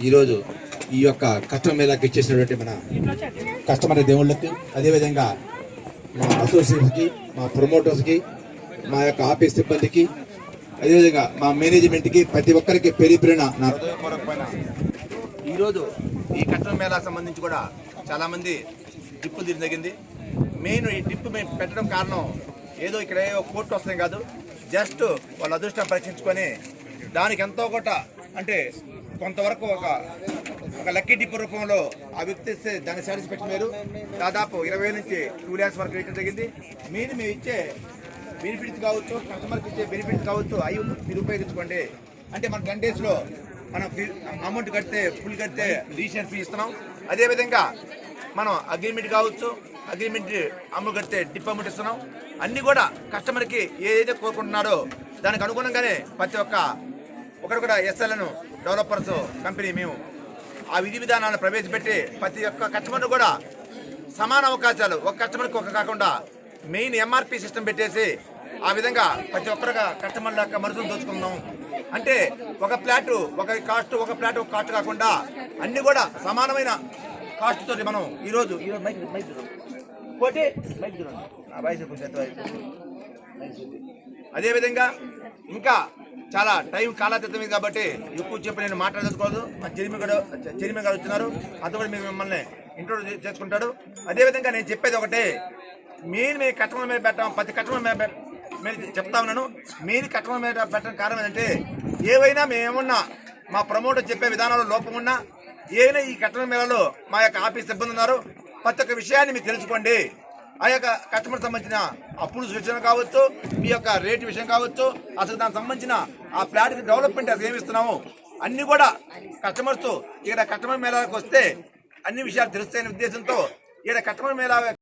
ఈరోజు ఈ యొక్క కస్టమర్ మేళాకి ఇచ్చేసినటువంటి మన కస్టమర్ దేవుళ్ళకి, అదేవిధంగా మా అసోసియేట్స్కి, మా ప్రమోటర్స్కి, మా యొక్క ఆఫీస్ సిబ్బందికి, అదేవిధంగా మా మేనేజ్మెంట్కి, ప్రతి ఒక్కరికి పేరున నా హృదయపూర్వకమైన ఈరోజు ఈ కస్టమర్ మేళాకు సంబంధించి కూడా చాలామంది డిప్పులు తీరు జరిగింది. మెయిన్ ఈ డిప్పు మేము పెట్టడం కారణం ఏదో ఇక్కడ కోర్టు వస్తాయి కాదు, జస్ట్ వాళ్ళ అదృష్టం పరీక్షించుకొని దానికి ఎంతో కొట్ట అంటే కొంతవరకు ఒక లక్కీ డిప్ రూపంలో ఆ వ్యక్తి ఇస్తే దాని సాటిస్ఫాక్షన్ వేరు. దాదాపు 20 నుంచి 2 lakhs వరకు ఇవ్వడం జరిగింది. మేము ఇచ్చే బెనిఫిట్స్ కావచ్చు, కస్టమర్కి ఇచ్చే బెనిఫిట్స్ కావచ్చు, అవి మీరు ఉపయోగించుకోండి. అంటే మన 10 daysలో మనం అమౌంట్ కడితే ఫుల్ కడితే రిజిస్ట్రేషన్ ఫీ ఇస్తున్నాం. అదేవిధంగా మనం అగ్రిమెంట్ కావచ్చు, అగ్రిమెంట్ అమలు కడితే డిప్ అమౌంట్ ఇస్తున్నాం. అన్నీ కూడా కస్టమర్కి ఏదైతే కోరుకుంటున్నారో దానికి అనుగుణంగానే ప్రతి ఒకరు కూడా ఎస్ఎల్ఎన్ డెవలపర్స్ కంపెనీ మేము ఆ విధి విధానాలను ప్రవేశపెట్టి ప్రతి ఒక్క కస్టమర్ కూడా సమాన అవకాశాలు, ఒక కస్టమర్కి ఒక కాకుండా మెయిన్ ఎంఆర్పి సిస్టమ్ పెట్టేసి ఆ విధంగా ప్రతి ఒక్కరుగా కస్టమర్ యొక్క మనసును దోచుకుందాం. అంటే ఒక ఫ్లాట్ ఒక కాస్ట్, ఒక ఫ్లాట్ ఒక కాస్ట్ కాకుండా అన్ని కూడా సమానమైన కాస్ట్ తోటి మనం ఈరోజు అదేవిధంగా ఇంకా చాలా టైం కాలాతీతమైంది కాబట్టి ఎక్కువ చెప్పి నేను మాట్లాడదలుచుకోదు. మా చైర్మన్ గారు వచ్చినారు, అంత కూడా మేము మిమ్మల్ని ఇంట్రొడ్యూస్ చేసుకుంటాడు. అదేవిధంగా నేను చెప్పేది ఒకటే, మెయిన్ మీ కస్టమర్ మీద పెట్టాం, ప్రతి కస్టమర్ మీద చెప్తా ఉన్నాను. మెయిన్ కస్టమర్ మీద పెట్టడం కారణం ఏంటంటే ఏవైనా మేమేమన్నా మా ప్రమోటర్ చెప్పే విధానంలో లోపం ఉన్నా, ఏదైనా ఈ కస్టమర్ మేళలో మా యొక్క ఆఫీస్ సిబ్బంది ఉన్నారు, ప్రతి ఒక్క విషయాన్ని మీరు తెలుసుకోండి. ఆ యొక్క కస్టమర్ సంబంధించిన అప్పులు విషయం కావచ్చు, మీ యొక్క రేటు విషయం కావచ్చు, అసలు దానికి సంబంధించిన ఆ ఫ్లాట్కి డెవలప్మెంట్ అసలు ఏమిస్తున్నాము అన్నీ కూడా కస్టమర్స్ ఇక్కడ కస్టమర్ మేళాకి వస్తే అన్ని విషయాలు తెలుస్తాయనే ఉద్దేశంతో ఇక్కడ కస్టమర్ మేళా